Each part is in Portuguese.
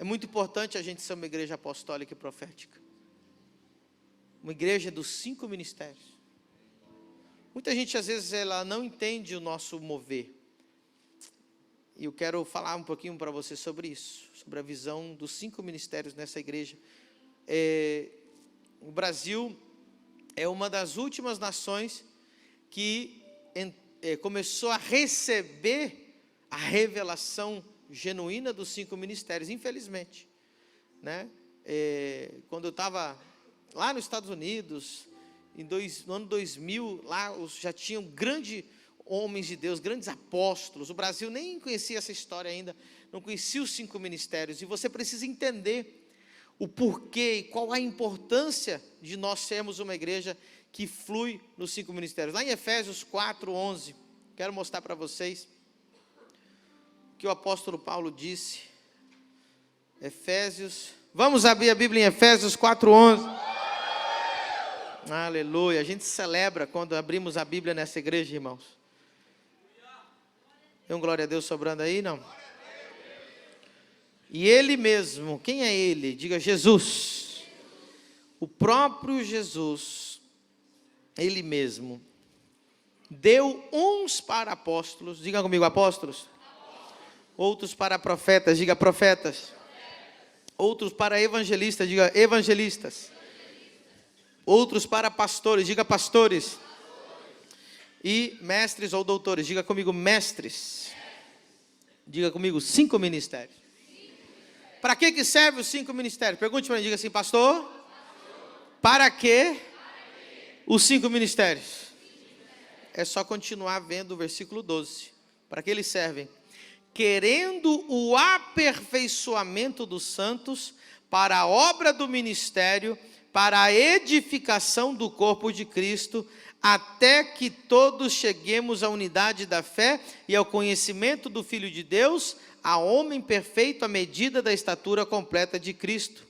muito importante a gente ser uma igreja apostólica e profética. Uma igreja dos 5 ministérios. Muita gente, às vezes, ela não entende o nosso mover. E eu quero falar um pouquinho para você sobre isso, sobre a visão dos 5 ministérios nessa igreja. O Brasil é uma das últimas nações que começou a receber a revelação genuína dos 5 ministérios, infelizmente, né? Quando eu estava lá nos Estados Unidos, no ano 2000, lá já tinham grandes homens de Deus, grandes apóstolos. O Brasil nem conhecia essa história ainda, não conhecia os 5 ministérios. E você precisa entender o porquê e qual a importância de nós sermos uma igreja que flui nos 5 ministérios. Lá em Efésios 4:11, quero mostrar para vocês o que o apóstolo Paulo disse. Vamos abrir a Bíblia em Efésios 4:11. Aleluia, a gente celebra quando abrimos a Bíblia nessa igreja, irmãos. Tem um glória a Deus sobrando aí, não? E Ele mesmo, quem é Ele? Diga Jesus. O próprio Jesus, Ele mesmo, deu uns para apóstolos, diga comigo, apóstolos. Outros para profetas, diga profetas. Outros para evangelistas, diga evangelistas. Outros para pastores, diga pastores. E mestres ou doutores, diga comigo mestres. Diga comigo 5 ministérios. Para que serve os 5 ministérios? Pergunte para mim, diga assim, pastor. Para que os 5 ministérios? É só continuar vendo o versículo 12. Para que eles servem? Querendo o aperfeiçoamento dos santos para a obra do ministério, para a edificação do corpo de Cristo, até que todos cheguemos à unidade da fé e ao conhecimento do Filho de Deus, a homem perfeito à medida da estatura completa de Cristo.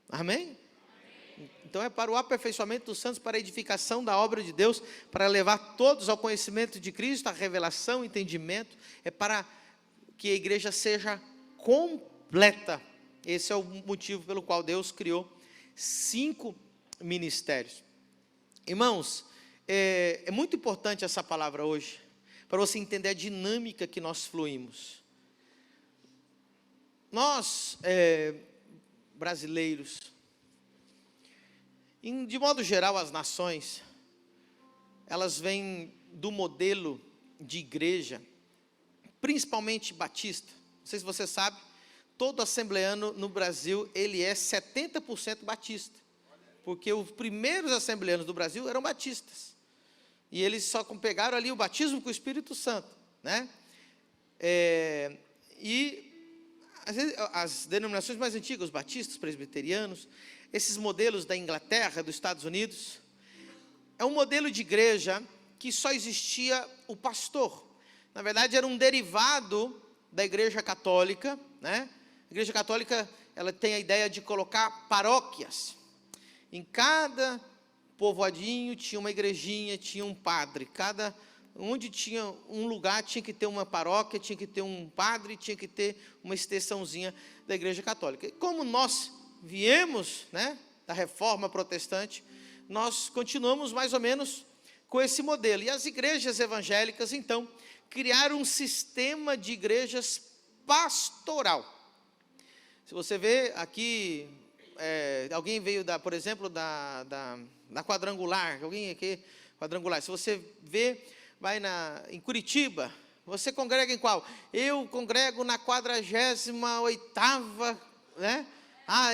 Amém? Então é para o aperfeiçoamento dos santos, para a edificação da obra de Deus, para levar todos ao conhecimento de Cristo, a revelação, o entendimento, é para que a igreja seja completa. Esse é o motivo pelo qual Deus criou 5 ministérios. Irmãos, é muito importante essa palavra hoje, para você entender a dinâmica que nós fluímos. Nós, brasileiros, de modo geral, as nações, elas vêm do modelo de igreja, principalmente batista. Não sei se você sabe, todo assembleano no Brasil, ele é 70% batista. Porque os primeiros assembleanos do Brasil eram batistas. E eles só pegaram ali o batismo com o Espírito Santo, né? E as denominações mais antigas, os batistas, presbiterianos, esses modelos da Inglaterra, dos Estados Unidos, é um modelo de igreja que só existia o pastor. Na verdade, era um derivado da igreja católica, né? A igreja católica, ela tem a ideia de colocar paróquias. Em cada povoadinho tinha uma igrejinha, tinha um padre. Onde tinha um lugar, tinha que ter uma paróquia, tinha que ter um padre, tinha que ter uma extensãozinha da igreja católica. E como nós viemos, né, da reforma protestante, nós continuamos mais ou menos com esse modelo. E as igrejas evangélicas, então, criaram um sistema de igrejas pastoral. Se você vê aqui, alguém veio, por exemplo, da Quadrangular, alguém aqui, Quadrangular, se você vê, vai em Curitiba, você congrega em qual? Eu congrego na 48ª, né?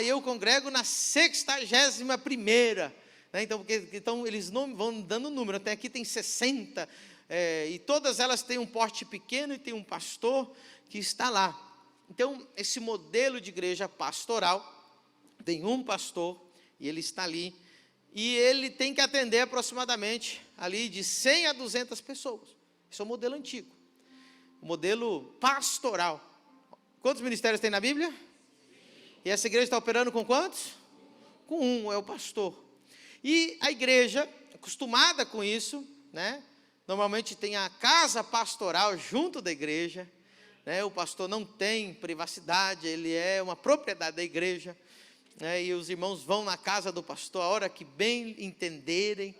Eu congrego na 61ª, né? Então eles não vão dando número, até aqui tem 60, e todas elas têm um porte pequeno e tem um pastor que está lá. Então, esse modelo de igreja pastoral, tem um pastor, e ele está ali, e ele tem que atender aproximadamente ali de 100 a 200 pessoas. Esse é o modelo antigo, o modelo pastoral. Quantos ministérios tem na Bíblia? E essa igreja está operando com quantos? Com um, é o pastor. E a igreja, acostumada com isso, né? Normalmente tem a casa pastoral junto da igreja, né? O pastor não tem privacidade, ele é uma propriedade da igreja, né? E os irmãos vão na casa do pastor a hora que bem entenderem,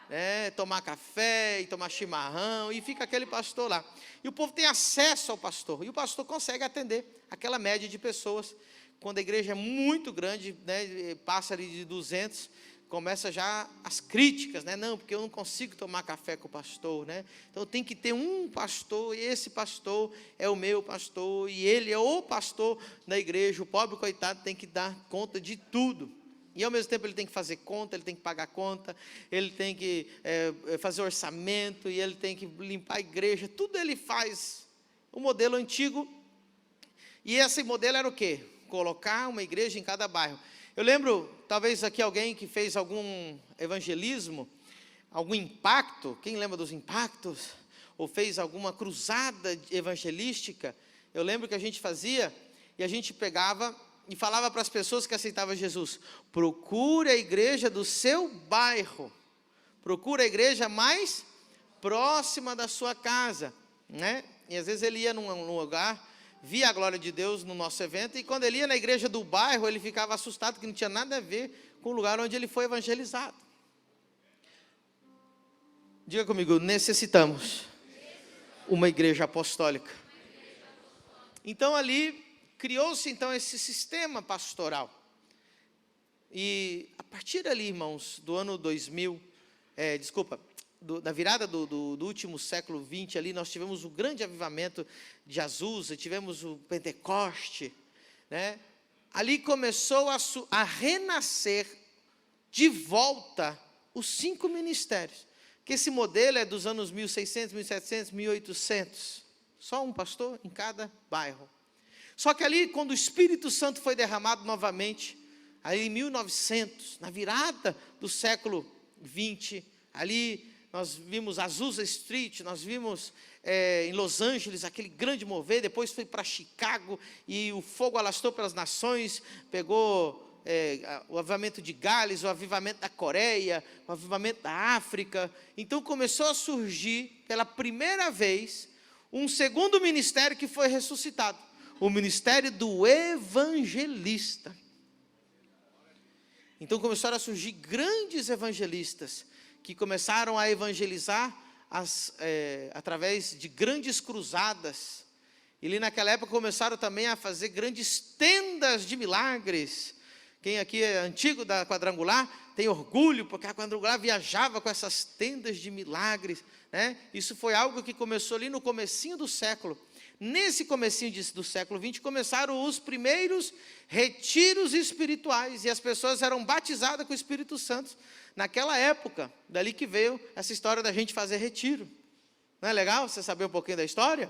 né? Tomar café e tomar chimarrão, e fica aquele pastor lá. E o povo tem acesso ao pastor, e o pastor consegue atender aquela média de pessoas. Quando a igreja é muito grande, né, passa ali de 200, começa já as críticas, né? Não, porque eu não consigo tomar café com o pastor, né? Então tem que ter um pastor, e esse pastor é o meu pastor, e ele é o pastor da igreja. O pobre coitado tem que dar conta de tudo. E ao mesmo tempo ele tem que fazer conta, ele tem que pagar conta, ele tem que fazer orçamento, e ele tem que limpar a igreja, tudo ele faz. O modelo antigo, e esse modelo era o quê? Colocar uma igreja em cada bairro. Eu lembro, talvez aqui alguém que fez algum evangelismo, algum impacto, quem lembra dos impactos? Ou fez alguma cruzada evangelística? Eu lembro que a gente fazia, e a gente pegava e falava para as pessoas que aceitavam Jesus: procure a igreja do seu bairro, procure a igreja mais próxima da sua casa, né? E às vezes ele ia num lugar, via a glória de Deus no nosso evento, e quando ele ia na igreja do bairro, ele ficava assustado, que não tinha nada a ver com o lugar onde ele foi evangelizado. Diga comigo, necessitamos uma igreja apostólica. Então ali, criou-se então esse sistema pastoral. E a partir dali, irmãos, do ano 2000, da virada do último século 20 ali, nós tivemos o grande avivamento de Azusa, tivemos o Pentecoste, né? Ali começou a renascer de volta os 5 ministérios, que esse modelo é dos anos 1600, 1700, 1800, só um pastor em cada bairro. Só que ali, quando o Espírito Santo foi derramado novamente, aí em 1900, na virada do século 20, ali nós vimos Azusa Street, nós vimos em Los Angeles aquele grande mover, depois foi para Chicago, e o fogo alastrou pelas nações, pegou o avivamento de Gales, o avivamento da Coreia, o avivamento da África. Então começou a surgir, pela primeira vez, um segundo ministério que foi ressuscitado, o ministério do evangelista. Então começaram a surgir grandes evangelistas, que começaram a evangelizar através de grandes cruzadas. E ali naquela época começaram também a fazer grandes tendas de milagres. Quem aqui é antigo da Quadrangular tem orgulho, porque a Quadrangular viajava com essas tendas de milagres, né? Isso foi algo que começou ali no comecinho do século. Nesse comecinho do século 20, começaram os primeiros retiros espirituais, e as pessoas eram batizadas com o Espírito Santo naquela época. Dali que veio essa história da gente fazer retiro. Não é legal você saber um pouquinho da história?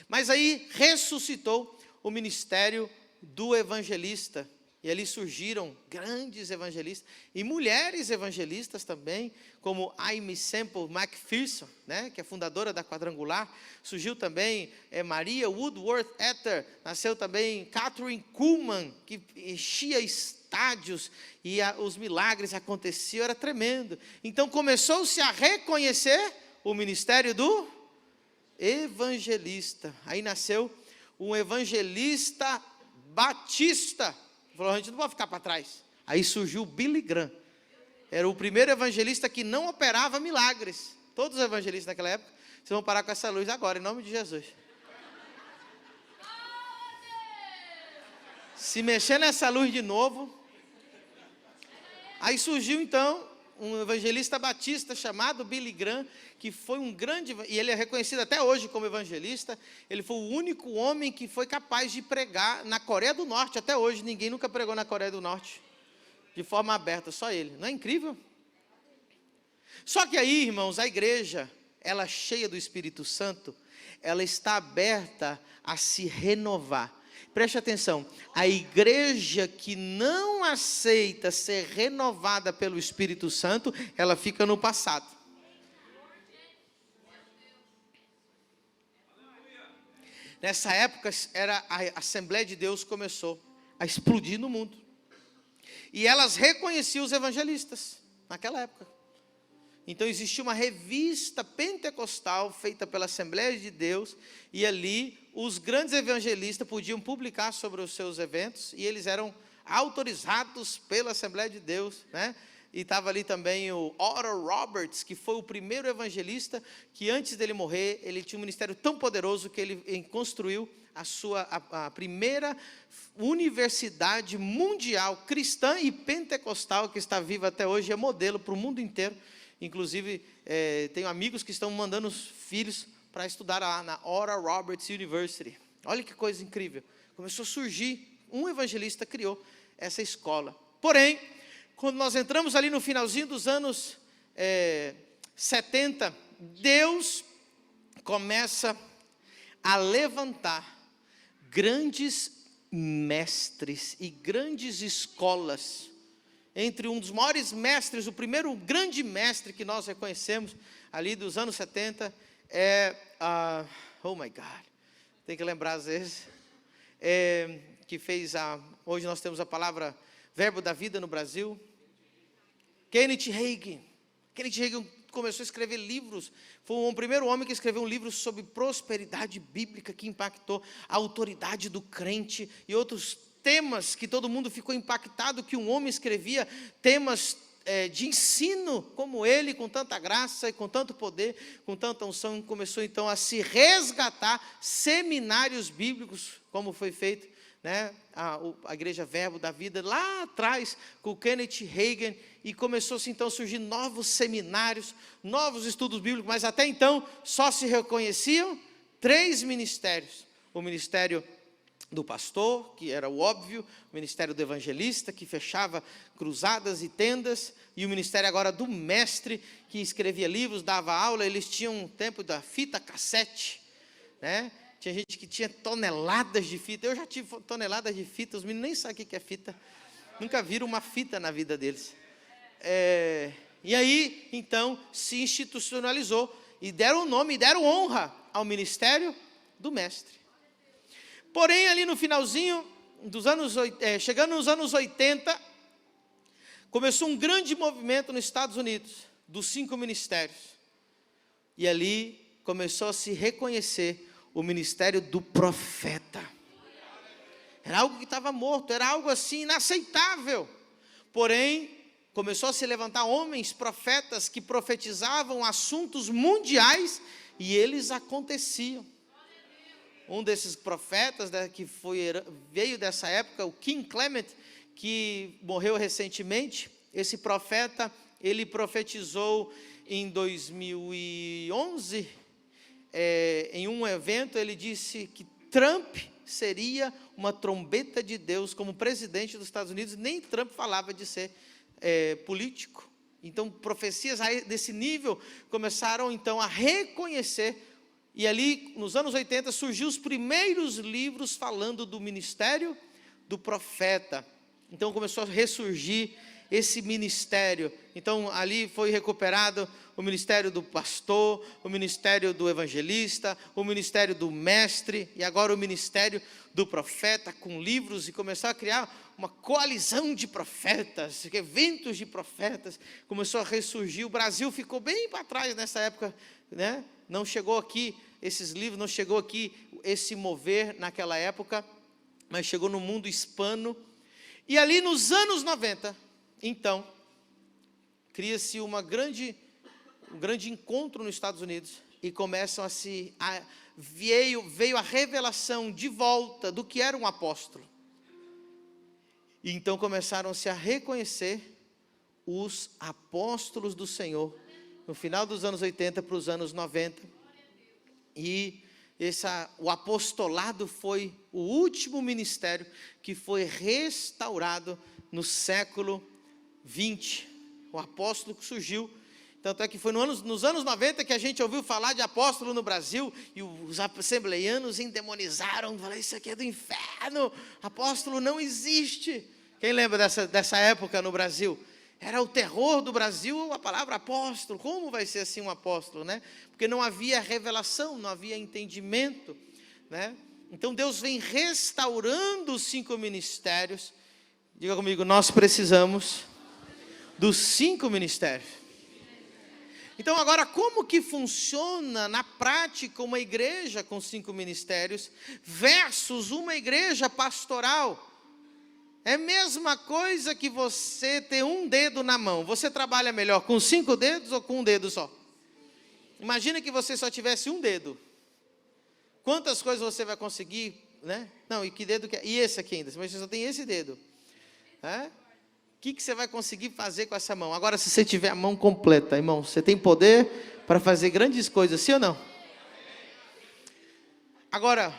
Mas aí ressuscitou o ministério do evangelista, e ali surgiram grandes evangelistas, e mulheres evangelistas também, como Aimee Semple McPherson, né, que é fundadora da Quadrangular. Surgiu também Maria Woodworth Etter, nasceu também Catherine Kuhlman, que enchia estádios, e os milagres aconteciam, era tremendo. Então começou-se a reconhecer o ministério do evangelista. Aí nasceu um evangelista batista. Falou: a gente não pode ficar para trás. Aí surgiu o Billy Graham. Era o primeiro evangelista que não operava milagres. Todos os evangelistas naquela época. Vocês vão parar com essa luz agora, em nome de Jesus. Se mexer nessa luz de novo. Aí surgiu então um evangelista batista chamado Billy Graham, que foi um grande, e ele é reconhecido até hoje como evangelista. Ele foi o único homem que foi capaz de pregar na Coreia do Norte. Até hoje ninguém nunca pregou na Coreia do Norte de forma aberta, só ele. Não é incrível? Só que aí, irmãos, a igreja, ela cheia do Espírito Santo, ela está aberta a se renovar. Preste atenção, a igreja que não aceita ser renovada pelo Espírito Santo, ela fica no passado. Nessa época, a Assembleia de Deus começou a explodir no mundo. E elas reconheciam os evangelistas, naquela época. Então existia uma revista pentecostal feita pela Assembleia de Deus, e ali os grandes evangelistas podiam publicar sobre os seus eventos, e eles eram autorizados pela Assembleia de Deus, né? E estava ali também o Oral Roberts, que foi o primeiro evangelista, que antes dele morrer, ele tinha um ministério tão poderoso que ele construiu a primeira universidade mundial cristã e pentecostal, que está viva até hoje, é modelo para o mundo inteiro. Inclusive, tenho amigos que estão mandando os filhos para estudar lá na Oral Roberts University. Olha que coisa incrível. Começou a surgir, um evangelista criou essa escola. Porém, quando nós entramos ali no finalzinho dos anos 70, Deus começa a levantar grandes mestres e grandes escolas. Entre um dos maiores mestres, o primeiro grande mestre que nós reconhecemos ali dos anos 70 oh my God, tem que lembrar às vezes, que fez hoje nós temos a palavra Verbo da Vida no Brasil, Kenneth Hagin. Kenneth Hagin começou a escrever livros, foi o primeiro homem que escreveu um livro sobre prosperidade bíblica, que impactou a autoridade do crente, e outros temas que todo mundo ficou impactado, que um homem escrevia, temas de ensino como ele, com tanta graça e com tanto poder, com tanta unção. Começou então a se resgatar seminários bíblicos, como foi feito, né, a Igreja Verbo da Vida, lá atrás, com o Kenneth Hagin, e começou-se então a surgir novos seminários, novos estudos bíblicos, mas até então só se reconheciam 3 ministérios: o ministério do pastor, que era o óbvio, o ministério do evangelista, que fechava cruzadas e tendas, e o ministério agora do mestre, que escrevia livros, dava aula. Eles tinham um tempo da fita cassete, né? Tinha gente que tinha toneladas de fita. Eu já tive toneladas de fita, os meninos nem sabem o que é fita, nunca viram uma fita na vida deles. E aí, então, se institucionalizou, e deram nome, e deram honra ao ministério do mestre. Porém, ali no finalzinho dos anos, chegando nos anos 80, começou um grande movimento nos Estados Unidos, dos 5 ministérios. E ali começou a se reconhecer o ministério do profeta. Era algo que estava morto, era algo assim inaceitável. Porém, começou a se levantar homens, profetas, que profetizavam assuntos mundiais, e eles aconteciam. Um desses profetas, que veio dessa época, o Kim Clement, que morreu recentemente. Esse profeta, ele profetizou em 2011, em um evento, ele disse que Trump seria uma trombeta de Deus como presidente dos Estados Unidos. Nem Trump falava de ser político. Então, profecias desse nível começaram então a reconhecer. E ali, nos anos 80, surgiu os primeiros livros falando do ministério do profeta. Então, começou a ressurgir esse ministério. Então, ali foi recuperado o ministério do pastor, o ministério do evangelista, o ministério do mestre, e agora o ministério do profeta, com livros, e começou a criar uma coalizão de profetas, eventos de profetas. Começou a ressurgir. O Brasil ficou bem para trás nessa época, né? Não chegou aqui esses livros, não chegou aqui esse mover naquela época, mas chegou no mundo hispano. E ali nos anos 90, então, cria-se um grande encontro nos Estados Unidos, e começam veio a revelação de volta do que era um apóstolo. E então começaram-se a reconhecer os apóstolos do Senhor, no final dos anos 80 para os anos 90, e o apostolado foi o último ministério que foi restaurado no século 20, o apóstolo que surgiu. Tanto é que foi nos anos 90 que a gente ouviu falar de apóstolo no Brasil, e os assembleianos endemonizaram, falaram: isso aqui é do inferno, apóstolo não existe. Quem lembra dessa época no Brasil? Era o terror do Brasil a palavra apóstolo. Como vai ser assim um apóstolo, né? Porque não havia revelação, não havia entendimento, né? Então Deus vem restaurando os 5 ministérios. Diga comigo: nós precisamos dos 5 ministérios. Então agora, como que funciona na prática uma igreja com 5 ministérios versus uma igreja pastoral? É a mesma coisa que você ter um dedo na mão. Você trabalha melhor com 5 dedos ou com um dedo só? Imagina que você só tivesse um dedo. Quantas coisas você vai conseguir, né? Não, e que dedo que é? E esse aqui ainda, mas você só tem esse dedo. O que você vai conseguir fazer com essa mão? Agora, se você tiver a mão completa, irmão, você tem poder para fazer grandes coisas, sim ou não? Agora,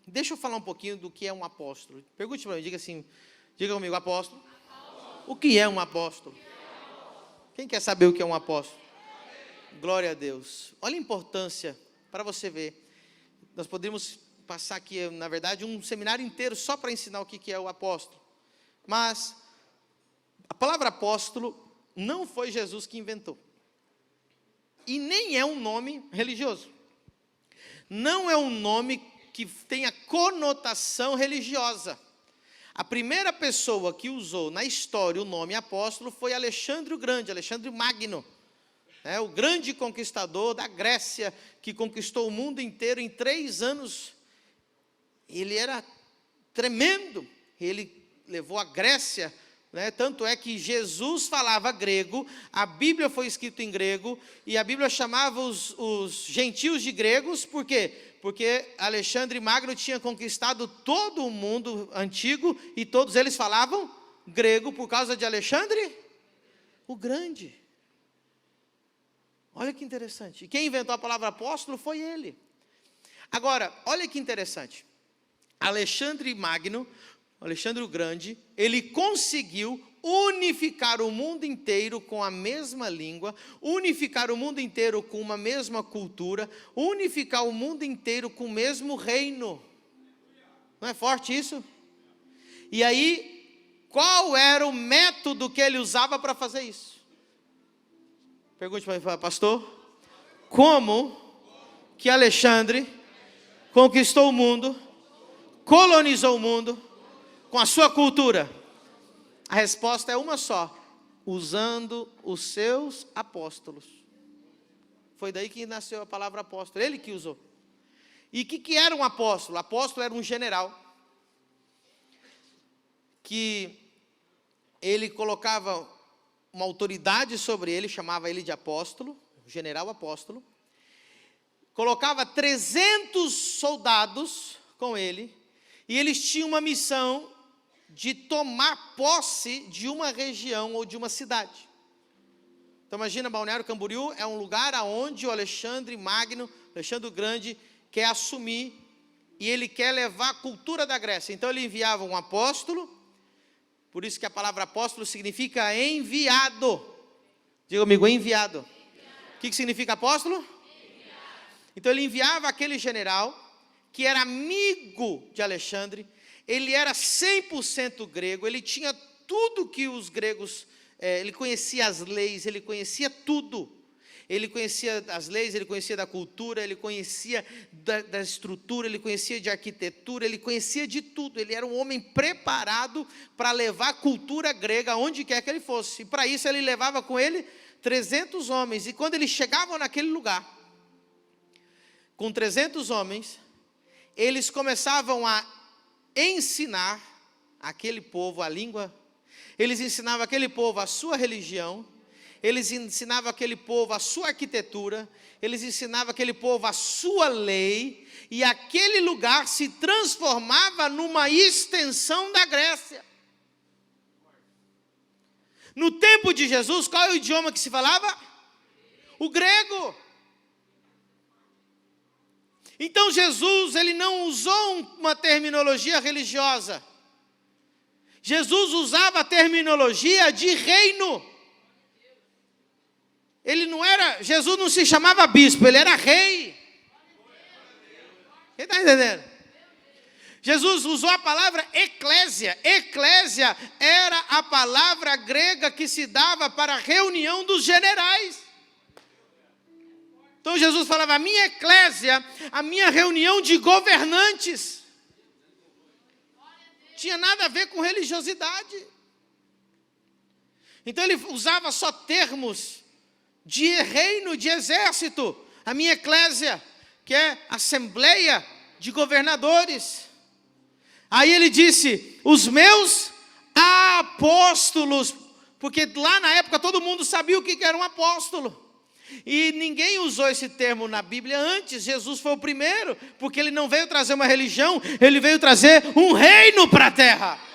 deixa eu falar um pouquinho do que é um apóstolo. Pergunte para mim, diga comigo, apóstolo. O que é um apóstolo? Quem quer saber o que é um apóstolo? Glória a Deus. Olha a importância, para você ver. Nós poderíamos passar aqui, na verdade, um seminário inteiro só para ensinar o que é o apóstolo. Mas a palavra apóstolo não foi Jesus que inventou. E nem é um nome religioso. Não é um nome que tenha conotação religiosa. A primeira pessoa que usou na história o nome apóstolo foi Alexandre o Grande, Alexandre Magno. O grande conquistador da Grécia, que conquistou o mundo inteiro em 3 anos. Ele era tremendo, ele levou a Grécia, tanto é que Jesus falava grego, a Bíblia foi escrita em grego, e a Bíblia chamava os gentios de gregos, por quê? Porque Alexandre Magno tinha conquistado todo o mundo antigo, e todos eles falavam grego, por causa de Alexandre o Grande. Olha que interessante, e quem inventou a palavra apóstolo foi ele. Agora, olha que interessante, Alexandre Magno, Alexandre o Grande, ele conseguiu unificar o mundo inteiro com a mesma língua, unificar o mundo inteiro com uma mesma cultura, unificar o mundo inteiro com o mesmo reino. Não é forte isso? E aí, qual era o método que ele usava para fazer isso? Pergunte para mim, pastor, como que Alexandre conquistou o mundo, colonizou o mundo com a sua cultura? A resposta é uma só: usando os seus apóstolos. Foi daí que nasceu a palavra apóstolo, ele que usou. E o que era um apóstolo? Apóstolo era um general, que ele colocava uma autoridade sobre ele, chamava ele de apóstolo, general apóstolo, colocava 300 soldados com ele, e eles tinham uma missão de tomar posse de uma região ou de uma cidade. Então imagina, Balneário Camboriú é um lugar onde o Alexandre Magno, Alexandre o Grande, quer assumir, e ele quer levar a cultura da Grécia. Então ele enviava um apóstolo, por isso que a palavra apóstolo significa enviado. Diga comigo, enviado. O que significa apóstolo? Enviado. Então ele enviava aquele general, que era amigo de Alexandre, ele era 100% grego, ele tinha tudo que os gregos, ele conhecia as leis, ele conhecia tudo. Ele conhecia as leis, ele conhecia da cultura, ele conhecia da estrutura, ele conhecia de arquitetura, ele conhecia de tudo. Ele era um homem preparado para levar a cultura grega aonde quer que ele fosse. E para isso ele levava com ele 300 homens. E quando eles chegavam naquele lugar, com 300 homens, eles começavam a ensinar aquele povo a língua, eles ensinavam aquele povo a sua religião, eles ensinavam aquele povo a sua arquitetura, eles ensinavam aquele povo a sua lei, e aquele lugar se transformava numa extensão da Grécia. No tempo de Jesus, qual é o idioma que se falava? O grego. Então Jesus, ele não usou uma terminologia religiosa. Jesus usava a terminologia de reino. Jesus não se chamava bispo, ele era rei. Quem está entendendo? Jesus usou a palavra eclésia. Eclésia era a palavra grega que se dava para a reunião dos generais. Então Jesus falava, a minha eclésia, a minha reunião de governantes. Tinha nada a ver com religiosidade. Então ele usava só termos de reino, de exército. A minha eclésia, que é assembleia de governadores. Aí ele disse, os meus apóstolos, porque lá na época todo mundo sabia o que era um apóstolo. E ninguém usou esse termo na Bíblia antes. Jesus foi o primeiro, porque ele não veio trazer uma religião, ele veio trazer um reino para a terra.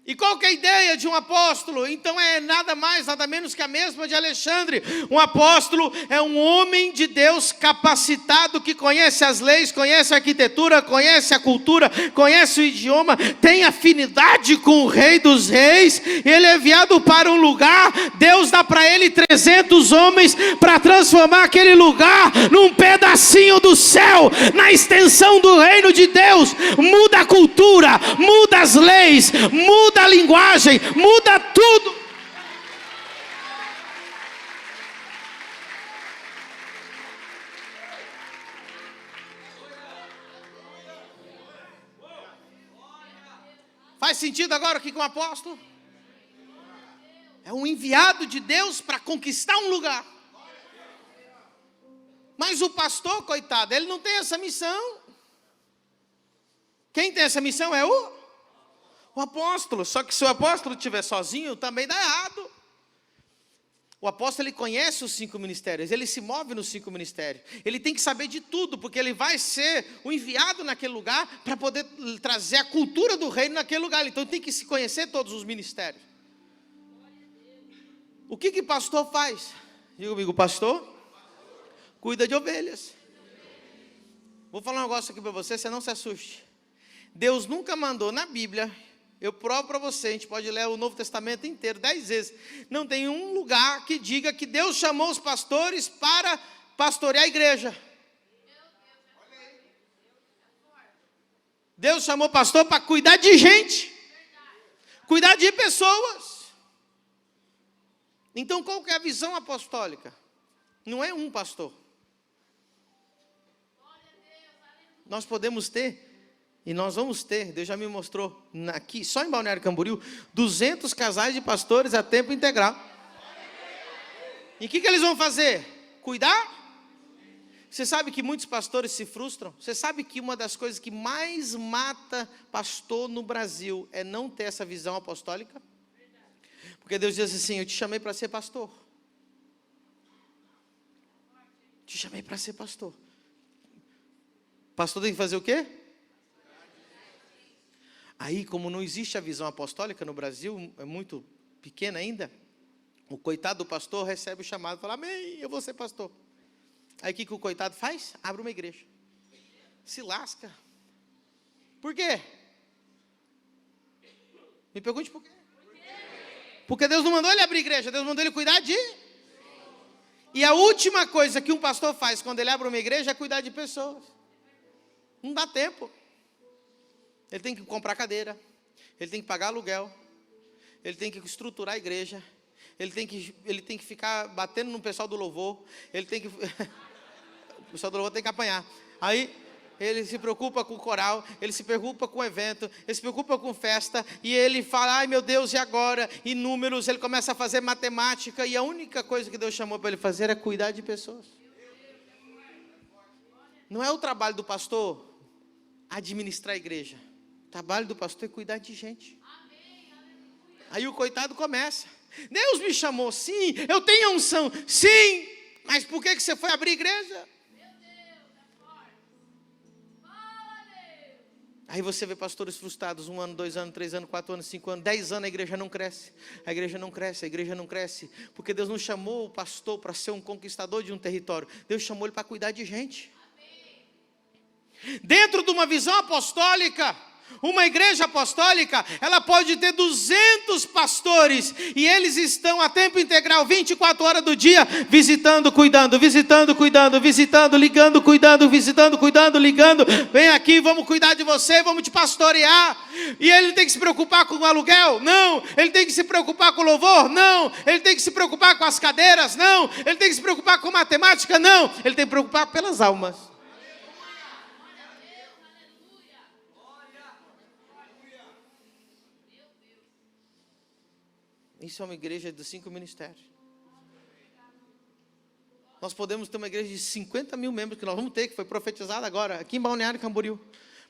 E qual que é a ideia de um apóstolo? Então é nada mais, nada menos que a mesma de Alexandre. Um apóstolo é um homem de Deus capacitado, que conhece as leis, conhece a arquitetura, conhece a cultura, conhece o idioma, tem afinidade com o Rei dos Reis. Ele é enviado para um lugar, Deus dá para ele 300 homens para transformar aquele lugar num pedacinho do céu, na extensão do reino de Deus. Muda a cultura, muda as leis, muda a linguagem, muda tudo. Faz sentido agora o que um apóstolo? É um enviado de Deus para conquistar um lugar. Mas o pastor, coitado, ele não tem essa missão. Quem tem essa missão é o apóstolo. Só que se o apóstolo estiver sozinho, também dá errado. O apóstolo, ele conhece os 5 ministérios, ele se move nos 5 ministérios. Ele tem que saber de tudo, porque ele vai ser o enviado naquele lugar para poder trazer a cultura do reino naquele lugar. Então ele tem que se conhecer todos os ministérios. O que pastor faz? Diga comigo, pastor cuida de ovelhas. Vou falar um negócio aqui para você não se assuste. Deus nunca mandou na Bíblia, eu provo para você, a gente pode ler o Novo Testamento inteiro 10 vezes. Não tem um lugar que diga que Deus chamou os pastores para pastorear a igreja. Deus chamou pastor para cuidar de gente, cuidar de pessoas. Então qual que é a visão apostólica? Não é um pastor. Nós podemos ter, e nós vamos ter, Deus já me mostrou aqui, só em Balneário Camboriú, 200 casais de pastores a tempo integral. E o que eles vão fazer? Cuidar? Você sabe que muitos pastores se frustram? Você sabe que uma das coisas que mais mata pastor no Brasil é não ter essa visão apostólica? Porque Deus diz assim, eu te chamei para ser pastor. Te chamei para ser pastor. Pastor tem que fazer o quê? Aí, como não existe a visão apostólica no Brasil, é muito pequena ainda, o coitado do pastor recebe o chamado e fala, amém, eu vou ser pastor. Aí o que o coitado faz? Abre uma igreja. Se lasca. Por quê? Me pergunte por quê. Porque Deus não mandou ele abrir igreja, Deus mandou ele cuidar de... E a última coisa que um pastor faz quando ele abre uma igreja é cuidar de pessoas. Não dá tempo. Ele tem que comprar cadeira, ele tem que pagar aluguel, ele tem que estruturar a igreja, ele tem que ficar batendo no pessoal do louvor, ele tem que... o pessoal do louvor tem que apanhar. Aí ele se preocupa com o coral, ele se preocupa com o evento, ele se preocupa com festa, e ele fala, ai meu Deus, e agora? E números, ele começa a fazer matemática, e a única coisa que Deus chamou para ele fazer é cuidar de pessoas. Não é o trabalho do pastor administrar a igreja. O trabalho do pastor é cuidar de gente. Aí o coitado começa. Deus me chamou, sim, eu tenho a unção, sim, mas por que você foi abrir igreja? Aí você vê pastores frustrados, 1 ano, 2 anos, 3 anos, 4 anos, 5 anos, 10 anos, a igreja não cresce, a igreja não cresce, a igreja não cresce, porque Deus não chamou o pastor para ser um conquistador de um território, Deus chamou ele para cuidar de gente. Dentro de uma visão apostólica, uma igreja apostólica, ela pode ter 200 pastores, e eles estão a tempo integral, 24 horas do dia, visitando, cuidando, visitando, cuidando, visitando, ligando, cuidando, visitando, cuidando, ligando, vem aqui, vamos cuidar de você, vamos te pastorear. E ele tem que se preocupar com o aluguel? Não. Ele tem que se preocupar com o louvor? Não. Ele tem que se preocupar com as cadeiras? Não. Ele tem que se preocupar com matemática? Não. Ele tem que se preocupar pelas almas. Isso é uma igreja dos 5 ministérios. Nós podemos ter uma igreja de 50 mil membros, que nós vamos ter, que foi profetizada agora, aqui em Balneário Camboriú.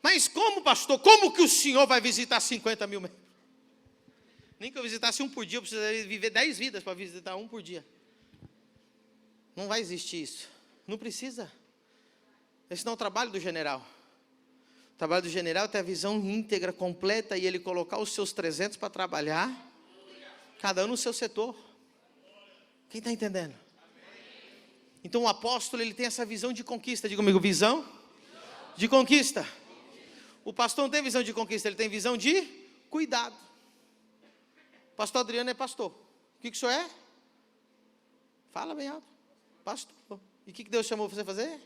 Mas como, pastor, como que o senhor vai visitar 50 mil membros? Nem que eu visitasse um por dia, eu precisaria viver 10 vidas para visitar um por dia. Não vai existir isso. Não precisa. Esse não é o trabalho do general. O trabalho do general é ter a visão íntegra, completa, e ele colocar os seus 300 para trabalhar, cada um no seu setor. Quem está entendendo? Então o apóstolo, ele tem essa visão de conquista. Diga comigo, visão de conquista. O pastor não tem visão de conquista, ele tem visão de cuidado. O pastor Adriano é pastor. O que o senhor é? Fala bem alto. Pastor. E o que Deus chamou você a fazer?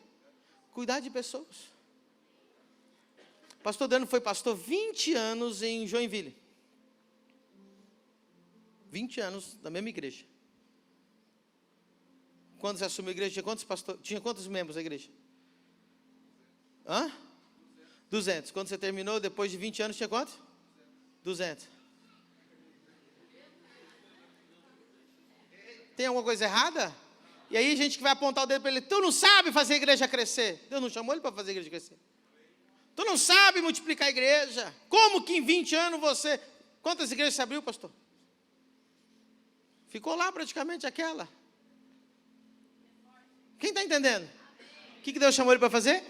Cuidar de pessoas. O pastor Adriano foi pastor 20 anos em Joinville. 20 anos na mesma igreja. Quando você assumiu a igreja, tinha quantos membros a igreja? 200. Quando você terminou, depois de 20 anos, tinha quantos? 200. Tem alguma coisa errada? E aí, gente que vai apontar o dedo para ele: tu não sabe fazer a igreja crescer. Deus não chamou ele para fazer a igreja crescer. Tu não sabe multiplicar a igreja. Como que em 20 anos você... Quantas igrejas você abriu, pastor? Ficou lá praticamente aquela. Quem está entendendo? O que Deus chamou ele para fazer?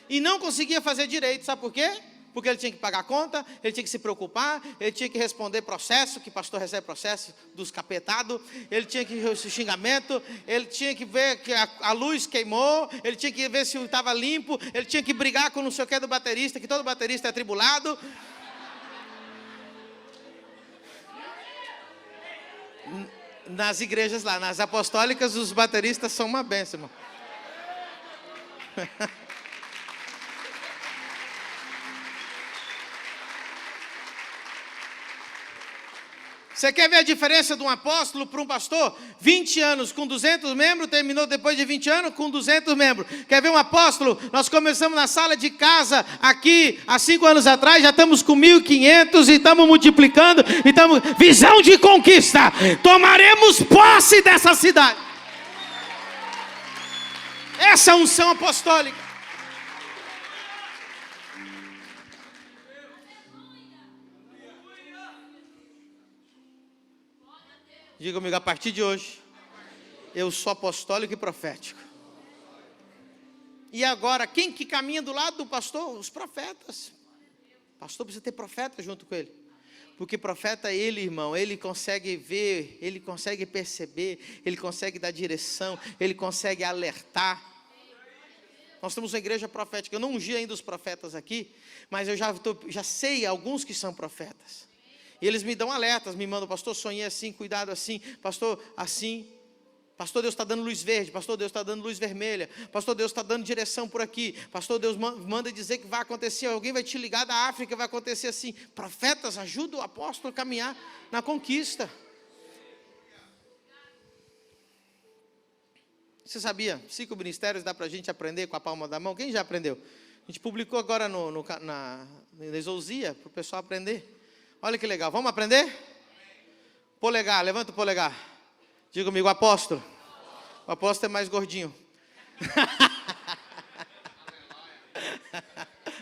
E não conseguia fazer direito, sabe por quê? Porque ele tinha que pagar a conta, ele tinha que se preocupar, ele tinha que responder processo, que pastor recebe processo dos capetados, ele tinha que ver o xingamento, ele tinha que ver que a luz queimou, ele tinha que ver se estava limpo, ele tinha que brigar com não sei o que do baterista, que todo baterista é atribulado. Nas igrejas lá, nas apostólicas, os bateristas são uma bênção, irmão. Você quer ver a diferença de um apóstolo para um pastor? 20 anos com 200 membros, terminou depois de 20 anos com 200 membros. Quer ver um apóstolo? Nós começamos na sala de casa aqui há 5 anos atrás, já estamos com 1.500 e estamos multiplicando. E estamos... Visão de conquista. Tomaremos posse dessa cidade. Essa é a unção apostólica. Diga comigo, a partir de hoje, eu sou apostólico e profético. E agora, quem que caminha do lado do pastor? Os profetas. O pastor precisa ter profeta junto com ele. Porque profeta, ele, irmão, ele consegue ver, ele consegue perceber, ele consegue dar direção, ele consegue alertar. Nós temos uma igreja profética. Eu não ungi ainda os profetas aqui, mas eu já sei alguns que são profetas. E eles me dão alertas, me mandam: pastor, sonhei assim, cuidado assim, pastor, assim. Pastor, Deus está dando luz verde, pastor, Deus está dando luz vermelha, pastor, Deus está dando direção por aqui, pastor, Deus manda dizer que vai acontecer, alguém vai te ligar da África, vai acontecer assim. Profetas ajudam o apóstolo a caminhar na conquista. Você sabia? 5 ministérios dá para a gente aprender com a palma da mão. Quem já aprendeu? A gente publicou agora na Exousia, para o pessoal aprender. Olha que legal, vamos aprender? Polegar, levanta o polegar. Diga comigo, apóstolo. O apóstolo é mais gordinho.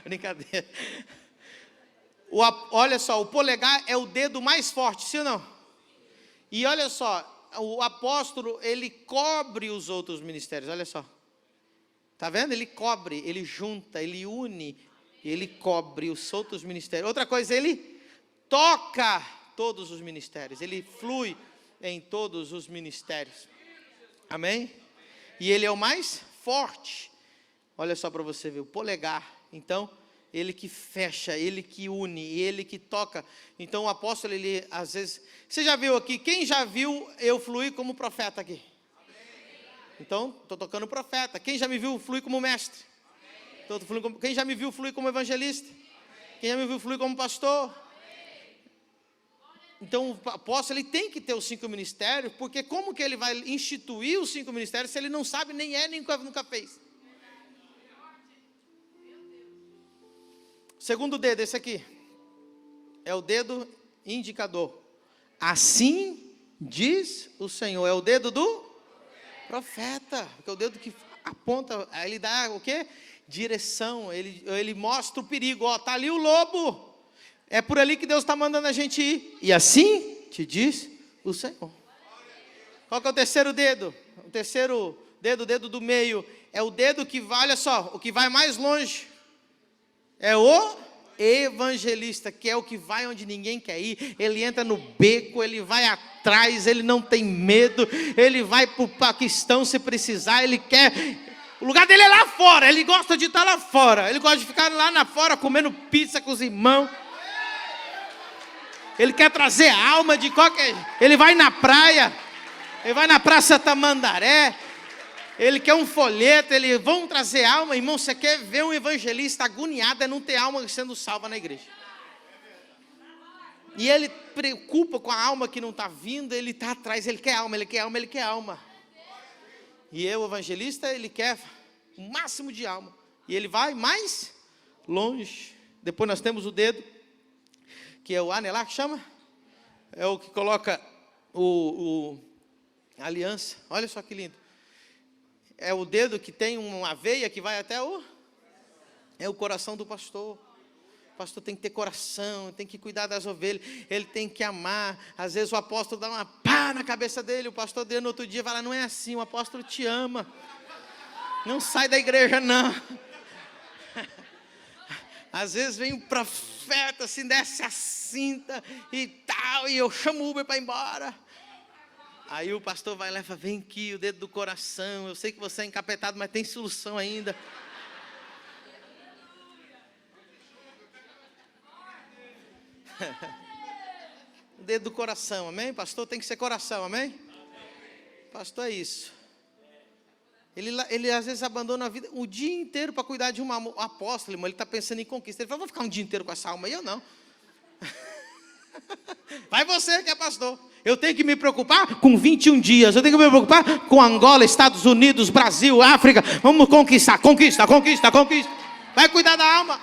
Brincadeira. Olha só, o polegar é o dedo mais forte, sim ou não? E olha só, o apóstolo, ele cobre os outros ministérios, olha só. Tá vendo? Ele cobre, ele junta, ele une, ele cobre os outros ministérios. Outra coisa, ele toca todos os ministérios, ele flui em todos os ministérios. Amém? E ele é o mais forte. Olha só para você ver, o polegar. Então, ele que fecha, ele que une, ele que toca. Então, o apóstolo, ele às vezes... Você já viu aqui, quem já viu eu fluir como profeta aqui? Então, estou tocando profeta. Quem já me viu fluir como mestre? Quem já me viu fluir como evangelista? Quem já me viu fluir como pastor? Então o apóstolo, ele tem que ter os 5 ministérios, porque como que ele vai instituir os 5 ministérios se ele não sabe, nem nunca fez? Segundo dedo, esse aqui, é o dedo indicador. Assim diz o Senhor. É o dedo do profeta, porque é o dedo que aponta, ele dá o quê? Direção, ele mostra o perigo. Ó, tá ali o lobo, é por ali que Deus está mandando a gente ir. E assim te diz o Senhor. Qual que é o terceiro dedo? O terceiro dedo, o dedo do meio, é o dedo que vai, olha só, o que vai mais longe. É o evangelista, que é o que vai onde ninguém quer ir. Ele entra no beco, ele vai atrás, ele não tem medo, ele vai para o Paquistão se precisar, ele quer. O lugar dele é lá fora, ele gosta de estar lá fora, ele gosta de ficar lá na fora comendo pizza com os irmãos. Ele quer trazer a alma de qualquer. Ele vai na praia, ele vai na Praça Tamandaré. Ele quer um folheto, vão trazer alma. Irmão, você quer ver um evangelista agoniado, é não ter alma sendo salva na igreja. E ele preocupa com a alma que não está vindo, ele está atrás, ele quer alma, ele quer alma, ele quer alma. E o evangelista, ele quer o máximo de alma. E ele vai mais longe. Depois nós temos o dedo, que é o anelar, que chama? É o que coloca a aliança. Olha só que lindo. É o dedo que tem uma veia que vai até é o coração do pastor. O pastor tem que ter coração, tem que cuidar das ovelhas, ele tem que amar. Às vezes o apóstolo dá uma pá na cabeça dele, o pastor dele no outro dia fala, não é assim, o apóstolo te ama. Não sai da igreja não. Às vezes vem um profeta, assim, desce a cinta e tal, e eu chamo o Uber para ir embora. Aí o pastor vai lá e fala, vem aqui, o dedo do coração, eu sei que você é encapetado, mas tem solução ainda. O dedo do coração, amém? Pastor tem que ser coração, amém? Pastor é isso. Ele às vezes abandona a vida o dia inteiro para cuidar de um apóstolo, irmão. Ele está pensando em conquista. Ele fala, vou ficar um dia inteiro com essa alma aí, eu não. Vai você que é pastor. Eu tenho que me preocupar com 21 dias. Eu tenho que me preocupar com Angola, Estados Unidos, Brasil, África. Vamos conquistar, conquista. Vai cuidar da alma.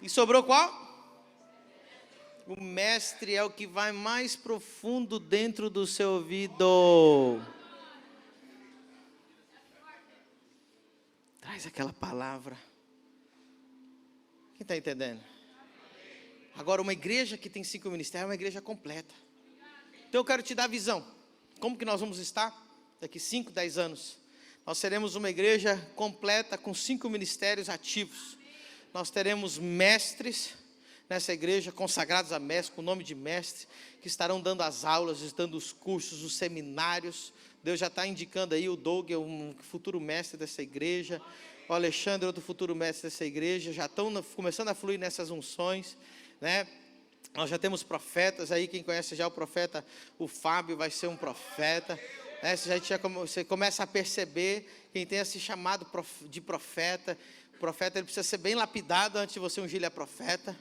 E sobrou qual? O mestre é o que vai mais profundo dentro do seu ouvido. Traz aquela palavra. Quem está entendendo? Agora, uma igreja que tem 5 ministérios é uma igreja completa. Então eu quero te dar a visão. Como que nós vamos estar daqui 5, 10 anos? Nós seremos uma igreja completa com 5 ministérios ativos. Nós teremos mestres nessa igreja, consagrados a mestre, com o nome de mestre, que estarão dando as aulas, dando os cursos, os seminários. Deus já está indicando aí, o Doug é um futuro mestre dessa igreja, o Alexandre é outro futuro mestre dessa igreja, já estão começando a fluir nessas unções, né? Nós já temos profetas aí, quem conhece já o profeta, o Fábio vai ser um profeta, né? Você começa a perceber quem tem esse chamado de profeta. O profeta ele precisa ser bem lapidado antes de você ungir ele a profeta,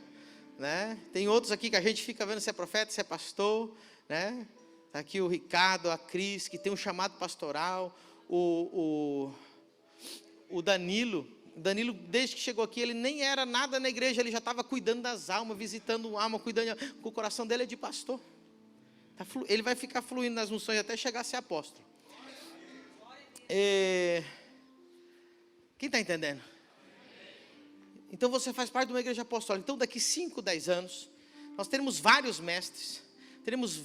né? Tem outros aqui que a gente fica vendo se é profeta, se é pastor, né? Tá aqui o Ricardo, a Cris, que tem um chamado pastoral, o Danilo, desde que chegou aqui, ele nem era nada na igreja, ele já estava cuidando das almas, visitando alma, cuidando, o coração dele é de pastor. Ele vai ficar fluindo nas unções até chegar a ser apóstolo. Quem está entendendo? Então você faz parte de uma igreja apostólica. Então daqui 5, 10 anos, nós teremos vários mestres, teremos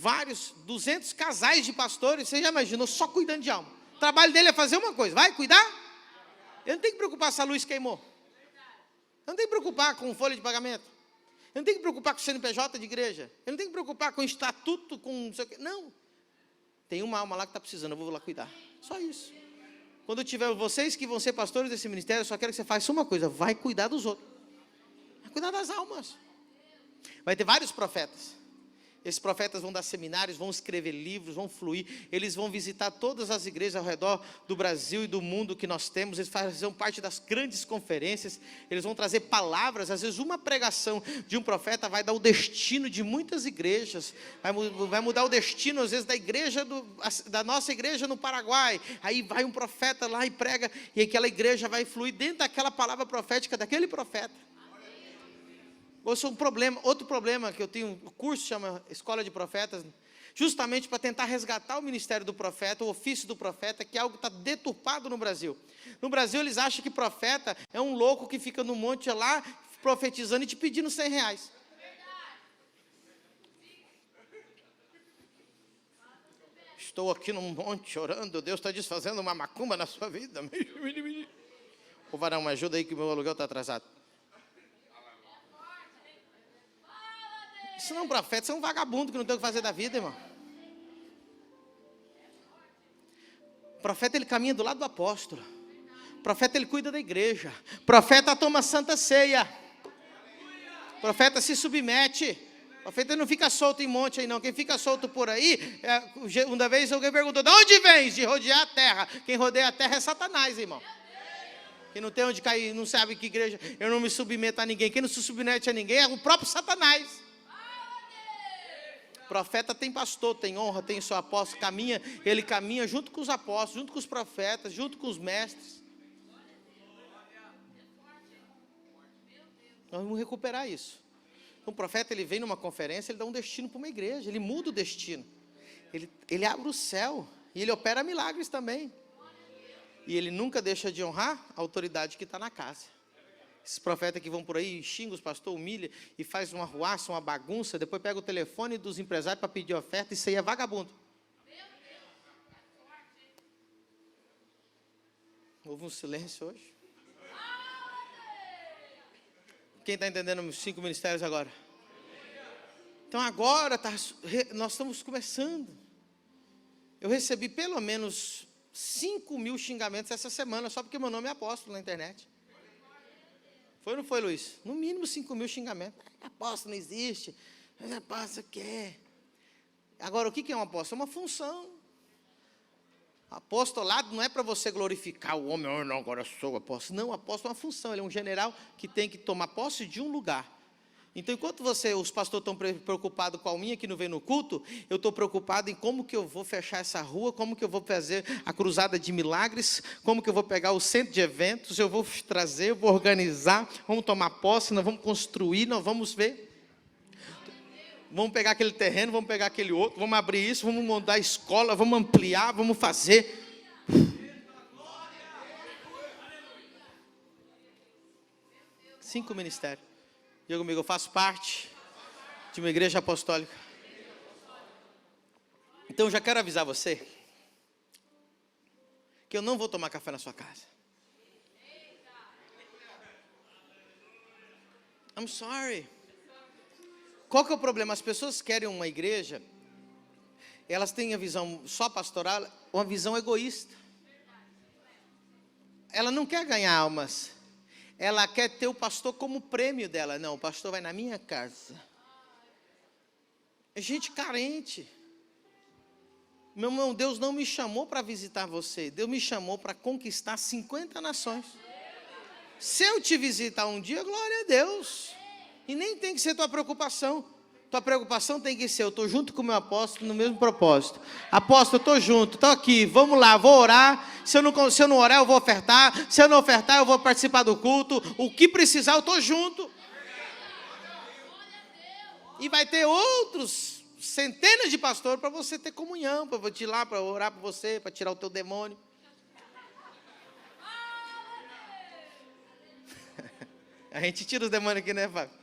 200 casais de pastores. Você já imaginou, só cuidando de alma. O trabalho dele é fazer uma coisa, vai cuidar. Ele não tem que preocupar se a luz queimou. Ele não tem que preocupar com folha de pagamento. Ele não tem que preocupar com o CNPJ de igreja. Ele não tem que preocupar com o estatuto, com não sei o quê. Não. Tem uma alma lá que está precisando, eu vou lá cuidar. Só isso. Quando tiver vocês que vão ser pastores desse ministério, eu só quero que você faça uma coisa, vai cuidar dos outros. Vai cuidar das almas. Vai ter vários profetas. Esses profetas vão dar seminários, vão escrever livros, vão fluir. Eles vão visitar todas as igrejas ao redor do Brasil e do mundo que nós temos. Eles fazem parte das grandes conferências. Eles vão trazer palavras. Às vezes uma pregação de um profeta vai dar o destino de muitas igrejas. Vai mudar o destino, às vezes, da nossa igreja no Paraguai. Aí vai um profeta lá e prega. E aquela igreja vai fluir dentro daquela palavra profética daquele profeta. Outro problema que eu tenho, o curso chama Escola de Profetas, justamente para tentar resgatar o ministério do profeta, o ofício do profeta, que é algo que está deturpado no Brasil. No Brasil, eles acham que profeta é um louco que fica no monte lá, profetizando e te pedindo R$100. Estou aqui no monte orando, Deus está desfazendo uma macumba na sua vida. Ô varão, me ajuda aí que o meu aluguel está atrasado. Isso não é um profeta, isso é um vagabundo que não tem o que fazer da vida, irmão. O profeta, ele caminha do lado do apóstolo. O profeta, ele cuida da igreja. O profeta toma santa ceia. O profeta se submete. O profeta não fica solto em monte aí não. Quem fica solto por aí, uma vez alguém perguntou, de onde vens? De rodear a terra. Quem rodeia a terra é Satanás, irmão. Quem não tem onde cair, não sabe que igreja, eu não me submeto a ninguém. Quem não se submete a ninguém é o próprio Satanás. O profeta tem pastor, tem honra, tem seu apóstolo, ele caminha junto com os apóstolos, junto com os profetas, junto com os mestres. Nós vamos recuperar isso. Então, o profeta, ele vem numa conferência, ele dá um destino para uma igreja, ele muda o destino. Ele abre o céu, e ele opera milagres também. E ele nunca deixa de honrar a autoridade que está na casa. Esses profetas que vão por aí, xingam os pastores, humilha e faz uma arruaça, uma bagunça, depois pega o telefone dos empresários para pedir oferta, isso aí é vagabundo. Houve um silêncio hoje. Quem está entendendo os 5 ministérios agora? Então agora nós estamos começando. Eu recebi pelo menos 5.000 xingamentos essa semana, só porque meu nome é apóstolo na internet. Foi ou não foi, Luiz? No mínimo 5.000 xingamentos. Apóstolo não existe. Mas apóstolo quer. Agora, o que é um apóstolo? É uma função. Apostolado não é para você glorificar o homem. Oh, não, agora eu sou apóstolo. Não, o apóstolo é uma função. Ele é um general que tem que tomar posse de um lugar. Então, enquanto os pastores estão preocupados com a alminha que não vem no culto, eu estou preocupado em como que eu vou fechar essa rua, como que eu vou fazer a cruzada de milagres, como que eu vou pegar o centro de eventos, eu vou trazer, eu vou organizar, vamos tomar posse, nós vamos construir, nós vamos ver. Vamos pegar aquele terreno, vamos pegar aquele outro, vamos abrir isso, vamos montar a escola, vamos ampliar, vamos fazer. 5 ministérios. Diga comigo, eu faço parte de uma igreja apostólica. Então eu já quero avisar você que eu não vou tomar café na sua casa. I'm sorry. Qual que é o problema? As pessoas querem uma igreja, elas têm a visão só pastoral, uma visão egoísta. Ela não quer ganhar almas. Ela quer ter o pastor como prêmio dela. Não, o pastor vai na minha casa. É gente carente. Meu irmão, Deus não me chamou para visitar você. Deus me chamou para conquistar 50 nações. Se eu te visitar um dia, glória a Deus. E nem tem que ser tua preocupação. Tua preocupação tem que ser, eu estou junto com o meu apóstolo no mesmo propósito. Apóstolo, eu estou junto, estou aqui, vamos lá, vou orar. Se eu não orar, eu vou ofertar. Se eu não ofertar, eu vou participar do culto. O que precisar, eu estou junto. E vai ter outros, centenas de pastores para você ter comunhão, para te ir lá, para orar por você, para tirar o teu demônio. A gente tira os demônios aqui, né, Fábio?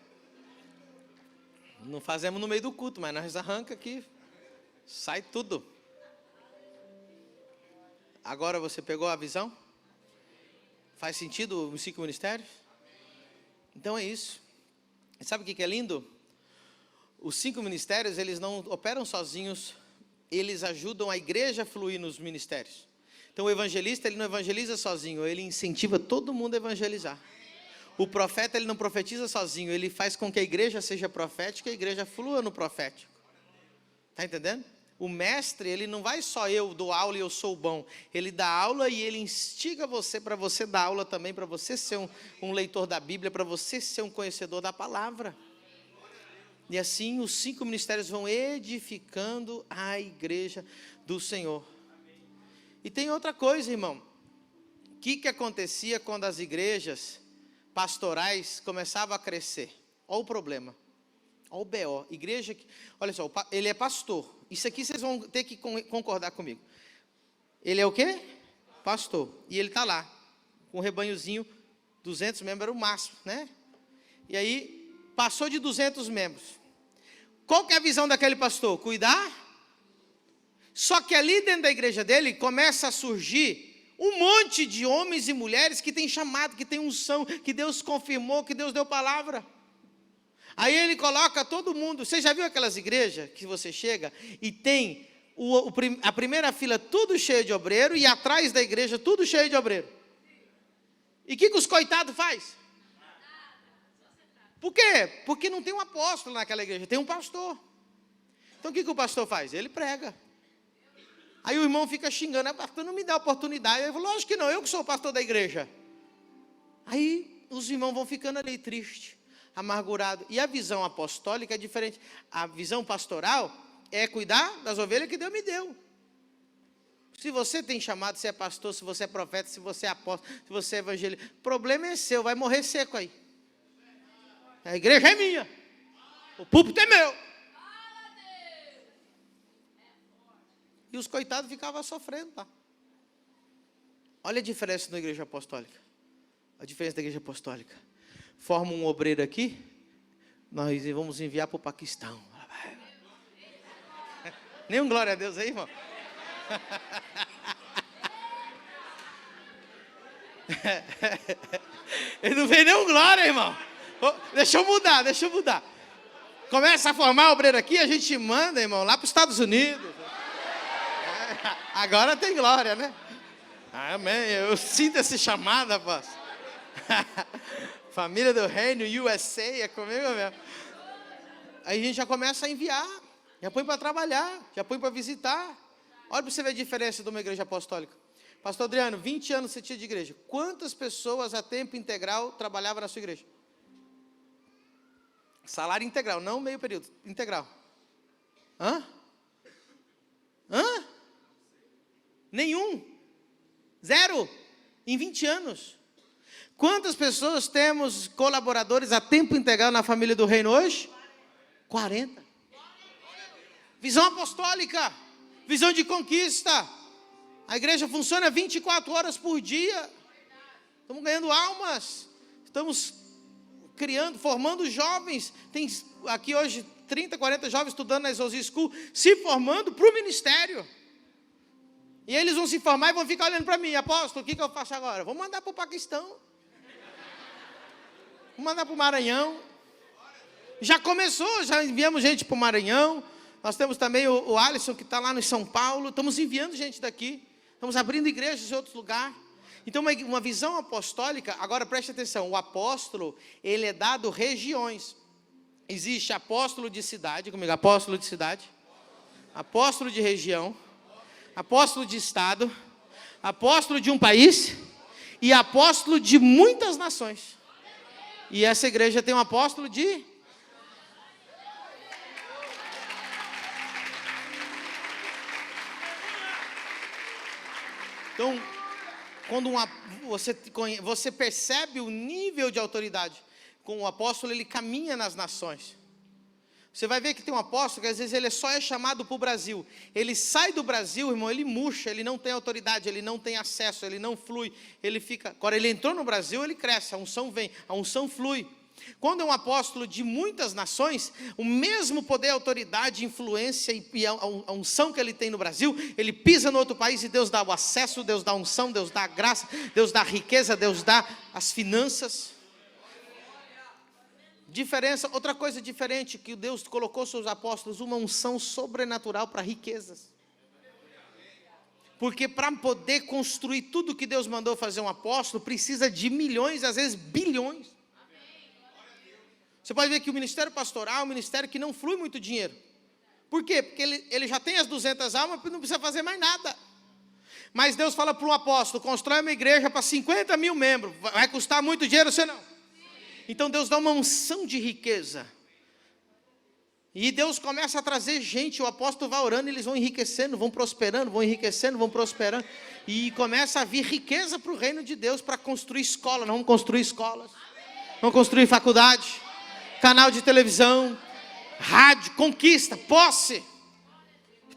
Não fazemos no meio do culto, mas nós arranca aqui, sai tudo. Agora você pegou a visão? Faz sentido os 5 ministérios? Então é isso. E sabe o que é lindo? Os 5 ministérios, eles não operam sozinhos, eles ajudam a igreja a fluir nos ministérios. Então o evangelista, ele não evangeliza sozinho, ele incentiva todo mundo a evangelizar. O profeta, ele não profetiza sozinho, ele faz com que a igreja seja profética e a igreja flua no profético. Está entendendo? O mestre, ele não vai só eu dou aula e eu sou bom. Ele dá aula e ele instiga você para você dar aula também, para você ser um leitor da Bíblia, para você ser um conhecedor da palavra. E assim os 5 ministérios vão edificando a igreja do Senhor. E tem outra coisa, irmão. O que acontecia quando as igrejas pastorais começavam a crescer? Olha o problema. Olha o BO. Igreja, olha só, ele é pastor. Isso aqui vocês vão ter que concordar comigo. Ele é o quê? Pastor. E ele está lá, com um rebanhozinho, 200 membros era o máximo, né? E aí, passou de 200 membros. Qual que é a visão daquele pastor? Cuidar? Só que ali dentro da igreja dele, começa a surgir um monte de homens e mulheres que tem chamado, que tem unção, que Deus confirmou, que Deus deu palavra. Aí ele coloca todo mundo. Você já viu aquelas igrejas que você chega e tem a primeira fila tudo cheio de obreiro e atrás da igreja tudo cheio de obreiro? E o que os coitados faz? Por quê? Porque não tem um apóstolo naquela igreja, tem um pastor. Então o que o pastor faz? Ele prega. Aí o irmão fica xingando, pastor, não me dá oportunidade. Ele falou, lógico que não, eu que sou o pastor da igreja. Aí os irmãos vão ficando ali tristes, amargurados. E a visão apostólica é diferente. A visão pastoral é cuidar das ovelhas que Deus me deu. Se você tem chamado, se é pastor, se você é profeta, se você é apóstolo, se você é evangelista, o problema é seu, vai morrer seco aí. A igreja é minha, o púlpito é meu. E os coitados ficavam sofrendo lá. Olha a diferença da igreja apostólica. A diferença da igreja apostólica. Forma um obreiro aqui, nós vamos enviar para o Paquistão. Nenhum glória a Deus aí, irmão. Ele não veio nenhum glória, irmão. Deixa eu mudar. Começa a formar obreiro aqui, a gente manda, irmão, lá para os Estados Unidos. Agora tem glória, né? Amém. Eu sinto esse chamado, rapaz. Família do Reino, USA, é comigo mesmo. Aí a gente já começa a enviar, já põe para trabalhar, já põe para visitar. Olha para você ver a diferença de uma igreja apostólica. Pastor Adriano, 20 anos você tinha de igreja. Quantas pessoas a tempo integral trabalhavam na sua igreja? Salário integral, não meio período, integral. Hã? Nenhum. 0. Em 20 anos. Quantas pessoas temos colaboradores a tempo integral na família do reino hoje? 40. Visão apostólica. Visão de conquista. A igreja funciona 24 horas por dia. Estamos ganhando almas. Estamos criando, formando jovens. Tem aqui hoje 30, 40 jovens estudando na Exousia School, se formando para o ministério. E eles vão se formar e vão ficar olhando para mim. Apóstolo, o que eu faço agora? Vou mandar para o Paquistão. Vou mandar para o Maranhão. Já começou, já enviamos gente para o Maranhão. Nós temos também o Alisson, que está lá no São Paulo. Estamos enviando gente daqui. Estamos abrindo igrejas em outros lugares. Então, uma visão apostólica, agora preste atenção, o apóstolo, ele é dado regiões. Existe apóstolo de cidade, comigo, apóstolo de cidade, apóstolo de região, apóstolo de estado, apóstolo de um país e apóstolo de muitas nações. E essa igreja tem um apóstolo de... Então, quando você percebe o nível de autoridade com o apóstolo, ele caminha nas nações. Você vai ver que tem um apóstolo que às vezes ele só é chamado para o Brasil. Ele sai do Brasil, irmão, ele murcha, ele não tem autoridade, ele não tem acesso, ele não flui, ele fica... Agora ele entrou no Brasil, ele cresce, a unção vem, a unção flui. Quando é um apóstolo de muitas nações, o mesmo poder, autoridade, influência e a unção que ele tem no Brasil, ele pisa no outro país e Deus dá o acesso, Deus dá a unção, Deus dá a graça, Deus dá a riqueza, Deus dá as finanças. Diferença, outra coisa diferente que Deus colocou sobre os apóstolos, uma unção sobrenatural para riquezas. Porque para poder construir tudo que Deus mandou fazer um apóstolo, precisa de milhões, às vezes bilhões. Você pode ver que o ministério pastoral é um ministério que não flui muito dinheiro. Por quê? Porque ele já tem as 200 almas, não precisa fazer mais nada. Mas Deus fala para um apóstolo, constrói uma igreja para 50 mil membros. Vai custar muito dinheiro, você não? Então Deus dá uma unção de riqueza. E Deus começa a trazer gente, o apóstolo vai orando, eles vão enriquecendo, vão prosperando, vão enriquecendo, vão prosperando. E começa a vir riqueza para o reino de Deus, para construir escola. Nós vamos construir escolas, vamos construir faculdade, canal de televisão, rádio, conquista, posse.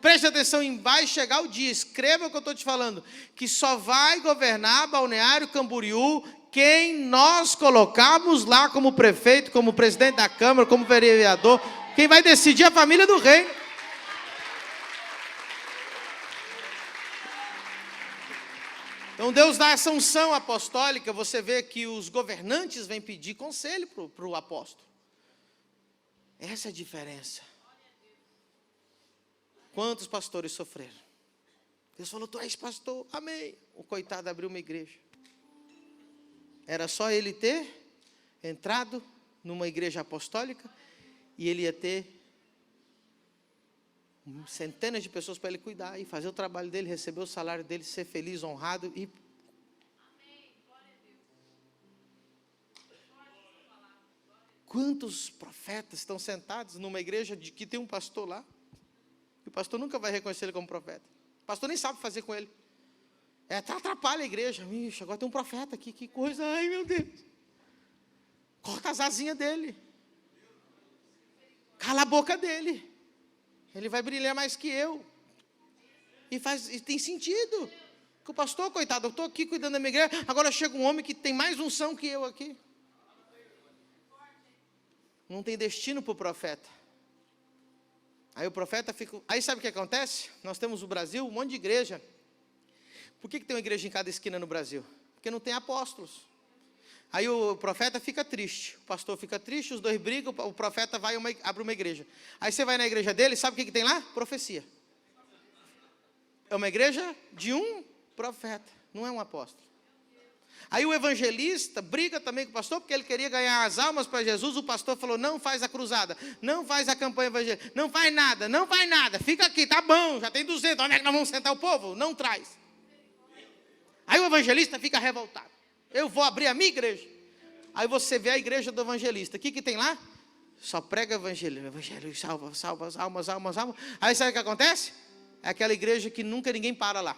Preste atenção, vai chegar o dia, escreva o que eu estou te falando, que só vai governar Balneário Camboriú quem nós colocamos lá como prefeito, como presidente da Câmara, como vereador. Quem vai decidir é a família do reino. Então Deus dá essa unção apostólica. Você vê que os governantes vêm pedir conselho para o apóstolo. Essa é a diferença. Quantos pastores sofreram? Deus falou, tu és pastor, amém. O coitado abriu uma igreja. Era só ele ter entrado numa igreja apostólica e ele ia ter centenas de pessoas para ele cuidar e fazer o trabalho dele, receber o salário dele, ser feliz, honrado e... Quantos profetas estão sentados numa igreja que tem um pastor lá? E o pastor nunca vai reconhecer ele como profeta. O pastor nem sabe fazer com ele. Até atrapalha a igreja. Ixi, agora tem um profeta aqui, que coisa, ai meu Deus. Corta as asinhas dele. Cala a boca dele. Ele vai brilhar mais que eu. E tem sentido. Que o pastor, coitado, eu estou aqui cuidando da minha igreja, agora chega um homem que tem mais unção que eu aqui. Não tem destino para o profeta. Aí o profeta fica... Aí sabe o que acontece? Nós temos no Brasil um monte de igreja. Por que tem uma igreja em cada esquina no Brasil? Porque não tem apóstolos. Aí o profeta fica triste, o pastor fica triste, os dois brigam, o profeta vai abre uma igreja. Aí você vai na igreja dele, sabe o que tem lá? Profecia. É uma igreja de um profeta, não é um apóstolo. Aí o evangelista briga também com o pastor, porque ele queria ganhar as almas para Jesus. O pastor falou, não faz a cruzada, não faz a campanha evangélica, não faz nada, fica aqui, tá bom, já tem 200, onde é que nós vamos sentar o povo? Não traz. Aí o evangelista fica revoltado, eu vou abrir a minha igreja. Aí você vê a igreja do evangelista, o que tem lá? Só prega evangelho, salva as almas. Aí sabe o que acontece? É aquela igreja que nunca ninguém para lá.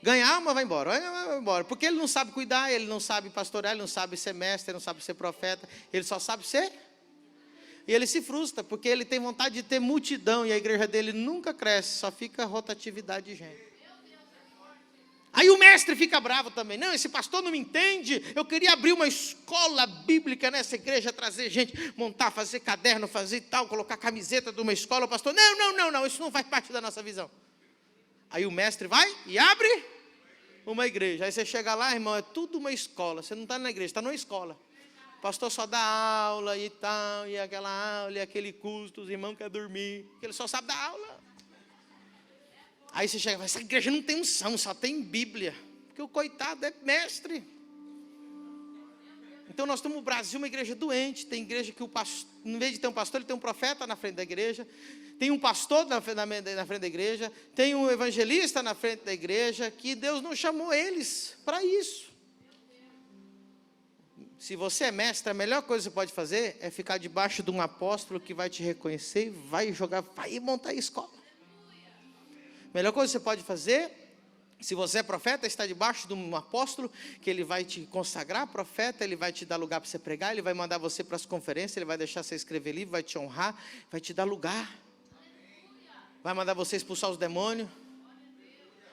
Ganha alma, vai embora. Porque ele não sabe cuidar, ele não sabe pastorear, ele não sabe ser mestre, ele não sabe ser profeta, ele só sabe ser. E ele se frustra, porque ele tem vontade de ter multidão, e a igreja dele nunca cresce, só fica rotatividade de gente. Aí o mestre fica bravo também. Não, esse pastor não me entende. Eu queria abrir uma escola bíblica nessa igreja, trazer gente, montar, fazer caderno, fazer tal, colocar camiseta de uma escola. O pastor, não, isso não faz parte da nossa visão. Aí o mestre vai e abre uma igreja. Aí você chega lá, irmão, é tudo uma escola. Você não está na igreja, está numa escola. O pastor só dá aula e tal, e aquela aula, e aquele custo, os irmãos querem dormir. Ele só sabe dar aula. Aí você chega e fala, essa igreja não tem unção, só tem Bíblia. Porque o coitado é mestre. Então nós temos no Brasil uma igreja doente. Tem igreja que o pastor, em vez de ter um pastor, ele tem um profeta na frente da igreja. Tem um pastor na frente da igreja. Tem um evangelista na frente da igreja. Que Deus não chamou eles para isso. Se você é mestre, a melhor coisa que você pode fazer é ficar debaixo de um apóstolo que vai te reconhecer e vai montar a escola. A melhor coisa que você pode fazer, se você é profeta, é estar debaixo de um apóstolo, que ele vai te consagrar profeta, ele vai te dar lugar para você pregar, ele vai mandar você para as conferências, ele vai deixar você escrever livro, vai te honrar, vai te dar lugar. Vai mandar você expulsar os demônios.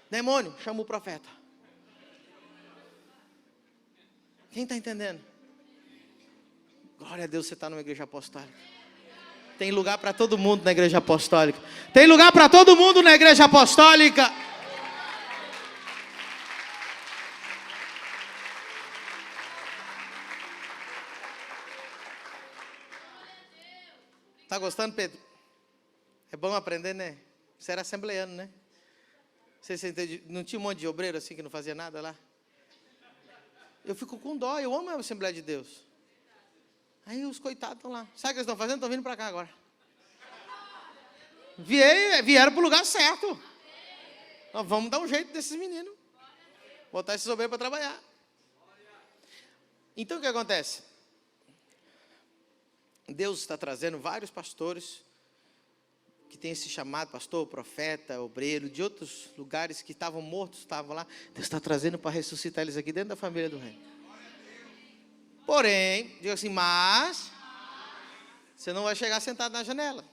Demônio, chama o profeta. Quem está entendendo? Glória a Deus, você está numa igreja apostólica. Tem lugar para todo mundo na igreja apostólica. Tem lugar para todo mundo na igreja apostólica. Está gostando, Pedro? É bom aprender, né? Você era assembleano, né? Você entende? Não tinha um monte de obreiro assim que não fazia nada lá? Eu fico com dó, eu amo a Assembleia de Deus. Aí os coitados estão lá. Sabe o que eles estão fazendo? Estão vindo para cá agora. Vieram para o lugar certo. Nós vamos dar um jeito desses meninos. Botar esses obreiros para trabalhar. Então o que acontece? Deus está trazendo vários pastores que têm esse chamado, pastor, profeta, obreiro, de outros lugares que estavam mortos, estavam lá. Deus está trazendo para ressuscitar eles aqui dentro da família do reino. Porém, digo assim, mas você não vai chegar sentado na janela.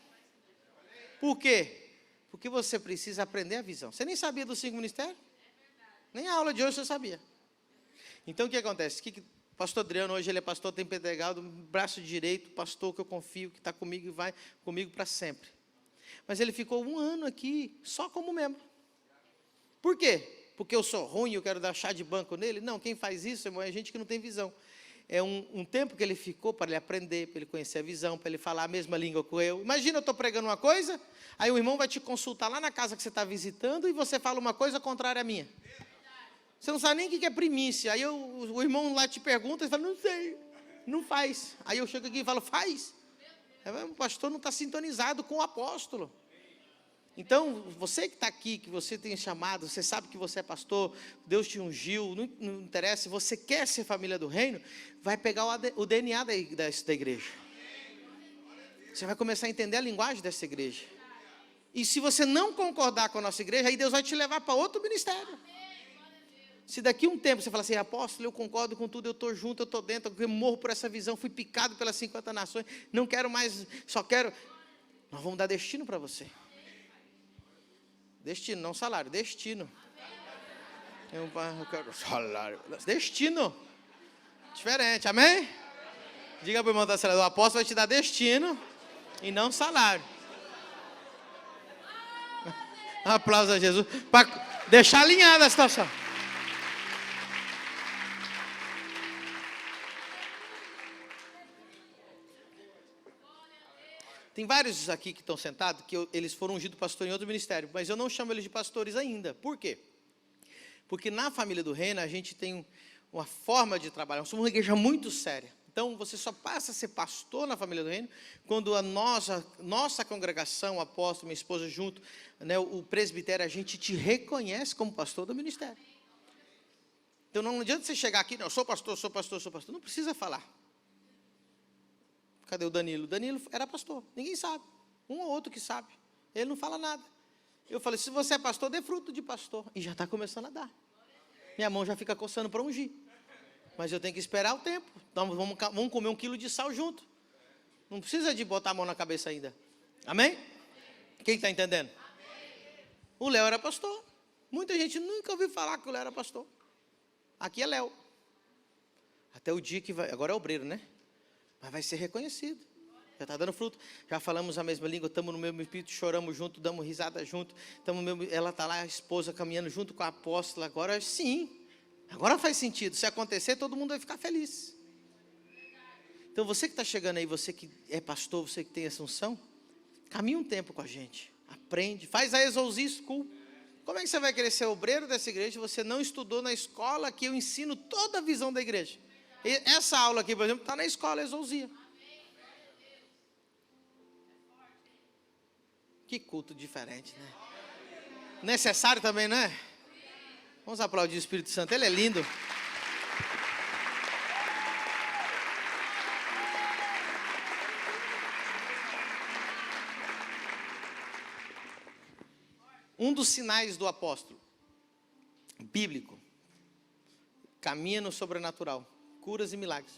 Por quê? Porque você precisa aprender a visão. Você nem sabia dos 5 ministérios? Nem a aula de hoje você sabia. Então o que acontece? Pastor Adriano, hoje ele é pastor, tem Pedregal, do braço direito, pastor que eu confio, que está comigo e vai comigo para sempre. Mas ele ficou 1 ano aqui, só como membro. Por quê? Porque eu sou ruim e eu quero dar chá de banco nele? Não, quem faz isso, irmão, é gente que não tem visão. É um tempo que ele ficou para ele aprender, para ele conhecer a visão, para ele falar a mesma língua que eu. Imagina eu estou pregando uma coisa, aí o irmão vai te consultar lá na casa que você está visitando e você fala uma coisa contrária à minha. Você não sabe nem o que é primícia. Aí o irmão lá te pergunta e fala, não sei, não faz. Aí eu chego aqui e falo, faz. O pastor não está sintonizado com o apóstolo. Então, você que está aqui, que você tem chamado, você sabe que você é pastor, Deus te ungiu, não interessa, você quer ser família do reino, vai pegar o DNA da igreja. Você vai começar a entender a linguagem dessa igreja. E se você não concordar com a nossa igreja, aí Deus vai te levar para outro ministério. Se daqui a um tempo você falar assim, apóstolo, eu concordo com tudo, eu estou junto, eu estou dentro, eu morro por essa visão, fui picado pelas 50 nações, não quero mais, só quero... Nós vamos dar destino para você. Destino, não salário, destino. Eu quero salário. Destino. Diferente, amém? Diga para o irmão da célula, o apóstolo vai te dar destino e não salário. Aplausos a Jesus. Para deixar alinhada a situação. Tem vários aqui que estão sentados, que eles foram ungidos pastor em outro ministério, mas eu não chamo eles de pastores ainda. Por quê? Porque na família do reino a gente tem uma forma de trabalhar, nós somos uma igreja muito séria. Então você só passa a ser pastor na família do reino quando a nossa congregação, o apóstolo, minha esposa junto, né, o presbitério, a gente te reconhece como pastor do ministério. Então não adianta você chegar aqui, não, eu sou pastor, sou pastor, sou pastor, não precisa falar. Cadê o Danilo? Danilo era pastor, ninguém sabe. Um ou outro que sabe. Ele não fala nada. Eu falei, se você é pastor, dê fruto de pastor. E já está começando a dar. Minha mão já fica coçando para ungir. Mas eu tenho que esperar o tempo. Então vamos comer 1 quilo de sal junto. Não precisa de botar a mão na cabeça ainda. Amém? Quem está entendendo? O Léo era pastor. Muita gente nunca ouviu falar que o Léo era pastor. Aqui é Léo. Até o dia que vai... Agora é obreiro, né? Mas vai ser reconhecido. Já está dando fruto. Já falamos a mesma língua, estamos no mesmo espírito, choramos junto, damos risada junto. Ela está lá, a esposa, caminhando junto com a apóstola. Agora sim. Agora faz sentido. Se acontecer, todo mundo vai ficar feliz. Então você que está chegando aí, você que é pastor, você que tem essa unção, caminha um tempo com a gente. Aprende, faz a Exousia School. Como é que você vai querer ser obreiro dessa igreja se você não estudou na escola que eu ensino toda a visão da igreja? Essa aula aqui, por exemplo, está na escola Exousia. Que culto diferente, né? Necessário também, não é? Vamos aplaudir o Espírito Santo, ele é lindo. Um dos sinais do apóstolo bíblico caminha no sobrenatural, curas e milagres.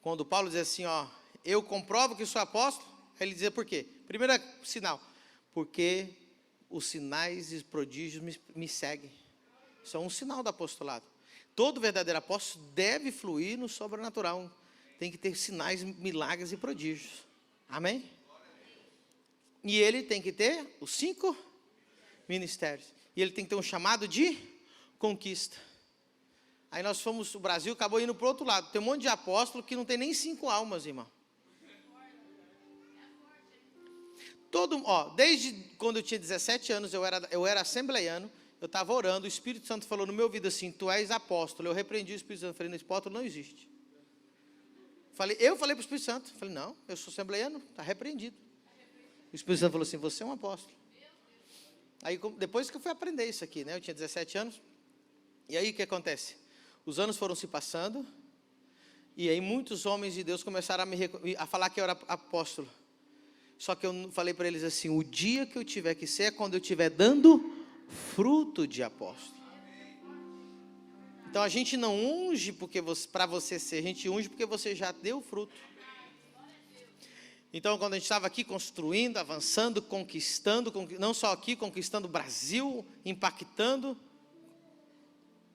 Quando Paulo diz assim, ó, eu comprovo que sou apóstolo, ele dizia por quê? Primeiro sinal, porque os sinais e prodígios me seguem. Isso é um sinal do apostolado. Todo verdadeiro apóstolo deve fluir no sobrenatural. Tem que ter sinais, milagres e prodígios. Amém? E ele tem que ter os 5 ministérios. E ele tem que ter um chamado de conquista. Aí nós fomos, o Brasil acabou indo para o outro lado. Tem um monte de apóstolo que não tem nem 5 almas, irmão. Desde quando eu tinha 17 anos, eu era assembleiano, eu estava orando, o Espírito Santo falou no meu ouvido assim, tu és apóstolo. Eu repreendi o Espírito Santo, falei, não, esse apóstolo não existe. Eu falei para o Espírito Santo, falei, não, eu sou assembleiano, está repreendido. O Espírito Santo falou assim, você é um apóstolo. Aí, depois que eu fui aprender isso aqui, né? Eu tinha 17 anos. E aí, o que acontece? Os anos foram se passando. E aí, muitos homens de Deus começaram a falar que eu era apóstolo. Só que eu falei para eles assim, o dia que eu tiver que ser é quando eu estiver dando fruto de apóstolo. Então, a gente não unge para você ser, a gente unge porque você já deu fruto. Então, quando a gente estava aqui construindo, avançando, conquistando, não só aqui, conquistando o Brasil, impactando,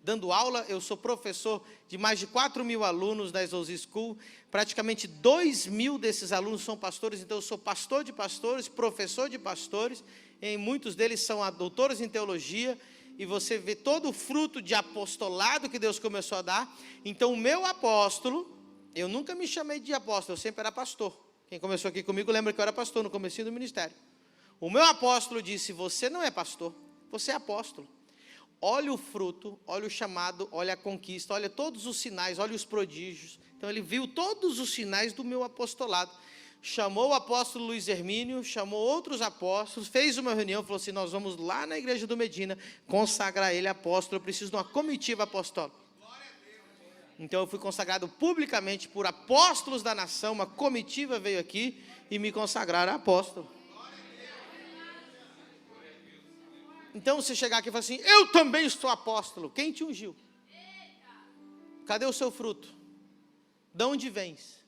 dando aula, eu sou professor de mais de 4.000 alunos da SOS School, praticamente 2.000 desses alunos são pastores, então eu sou pastor de pastores, professor de pastores, e muitos deles são doutores em teologia, e você vê todo o fruto de apostolado que Deus começou a dar. Então, o meu apóstolo, eu nunca me chamei de apóstolo, eu sempre era pastor. Quem começou aqui comigo lembra que eu era pastor no comecinho do ministério. O meu apóstolo disse, você não é pastor, você é apóstolo. Olha o fruto, olha o chamado, olha a conquista, olha todos os sinais, olha os prodígios. Então ele viu todos os sinais do meu apostolado. Chamou o apóstolo Luiz Hermínio, chamou outros apóstolos, fez uma reunião, falou assim, nós vamos lá na igreja do Medina, consagrar ele apóstolo, eu preciso de uma comitiva apostólica. Então eu fui consagrado publicamente por apóstolos da nação, uma comitiva veio aqui e me consagraram apóstolo. Então você chegar aqui e falar assim, eu também sou apóstolo, quem te ungiu? Cadê o seu fruto? De onde vens?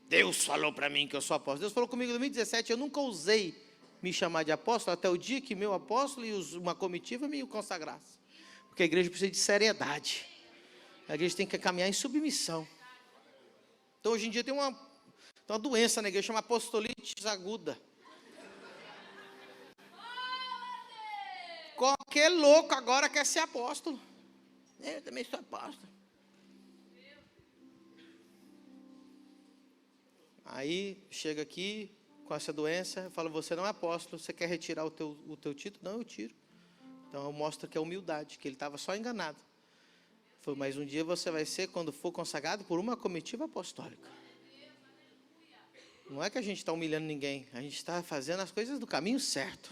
Deus falou para mim que eu sou apóstolo. Deus falou comigo em 2017, eu nunca ousei me chamar de apóstolo, até o dia que meu apóstolo e uma comitiva me consagrassem. Porque a igreja precisa de seriedade. A igreja tem que caminhar em submissão. Então, hoje em dia tem uma doença na igreja, chama apostolite aguda. Qualquer louco agora quer ser apóstolo. Eu também sou apóstolo. Aí, chega aqui com essa doença, eu falo, você não é apóstolo, você quer retirar o teu título? Não, eu tiro. Então, eu mostro que é humildade, que ele estava só enganado. Falei, mas um dia você vai ser, quando for consagrado, por uma comitiva apostólica. Não é que a gente está humilhando ninguém, a gente está fazendo as coisas do caminho certo.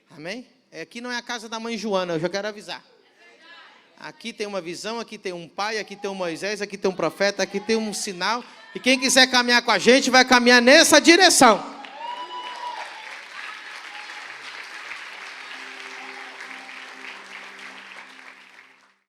Amém? Aqui não é a casa da mãe Joana, eu já quero avisar. Aqui tem uma visão, aqui tem um pai, aqui tem um Moisés, aqui tem um profeta, aqui tem um sinal. E quem quiser caminhar com a gente, vai caminhar nessa direção.